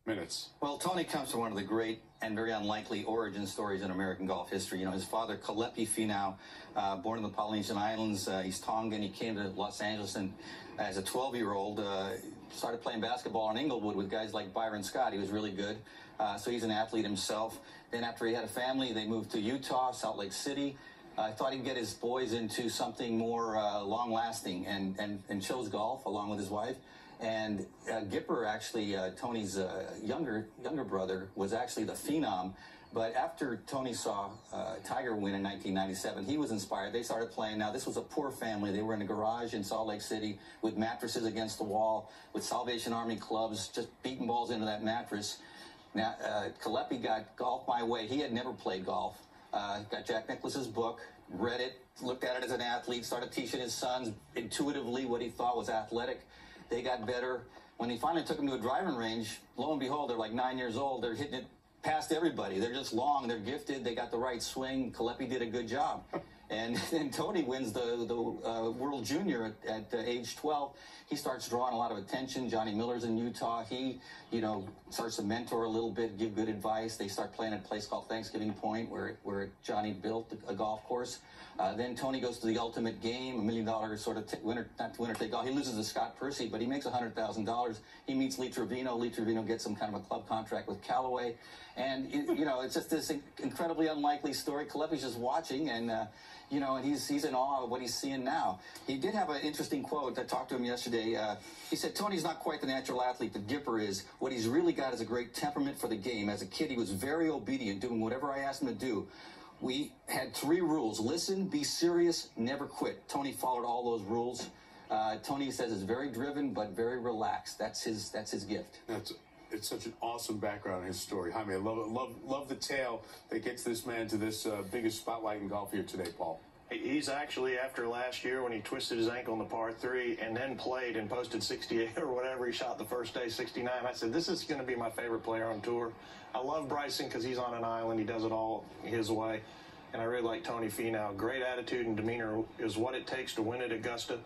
minutes. Well, Tony comes from one of the great and very unlikely origin stories in American golf history. You know, his father, Tony Finau, born in the Polynesian Islands, he's Tongan. He came to Los Angeles and as a 12-year-old started playing basketball in Inglewood with guys like Byron Scott. He was really good. So he's an athlete himself. Then after he had a family, they moved to Utah, Salt Lake City. I thought he'd get his boys into something more long-lasting and chose golf along with his wife. And Gipper, actually, Tony's younger brother, was actually the phenom. But after Tony saw Tiger win in 1997, he was inspired. They started playing. Now, this was a poor family. They were in a garage in Salt Lake City with mattresses against the wall, with Salvation Army clubs, just beating balls into that mattress. Now, Kalepi got Golf My Way. He had never played golf. Got Jack Nicklaus's book, read it, looked at it as an athlete, started teaching his sons intuitively what he thought was athletic. They got better. When he finally took them to a driving range, lo and behold, they're like 9 years old. They're hitting it past everybody. They're just long. They're gifted. They got the right swing. Kalepi did a good job. And then Tony wins the World Junior at age 12. He starts drawing a lot of attention. Johnny Miller's in Utah. He, starts to mentor a little bit, give good advice. They start playing at a place called Thanksgiving Point where Johnny built a golf course. Then Tony goes to the ultimate game, $1 million sort of winner, not winner take all. He loses to Scott Percy, but he makes $100,000. He meets Lee Trevino. Lee Trevino gets some kind of a club contract with Callaway. And, it's just this incredibly unlikely story. Kalepi's just watching, and, and he's in awe of what he's seeing now. He did have an interesting quote. I talked to him yesterday. He said, Tony's not quite the natural athlete that Gipper is. What he's really got is a great temperament for the game. As a kid, he was very obedient, doing whatever I asked him to do. We had 3 rules. Listen, be serious, never quit. Tony followed all those rules. Tony says is very driven, but very relaxed. That's his gift. It's such an awesome background in his story. Jaime, I love the tale that gets this man to this biggest spotlight in golf here today, Paul. He's actually, after last year when he twisted his ankle in the par 3 and then played and posted 68 or whatever he shot the first day, 69, I said, this is going to be my favorite player on tour. I love Bryson because he's on an island. He does it all his way. And I really like Tony Finau. Great attitude and demeanor is what it takes to win at Augusta.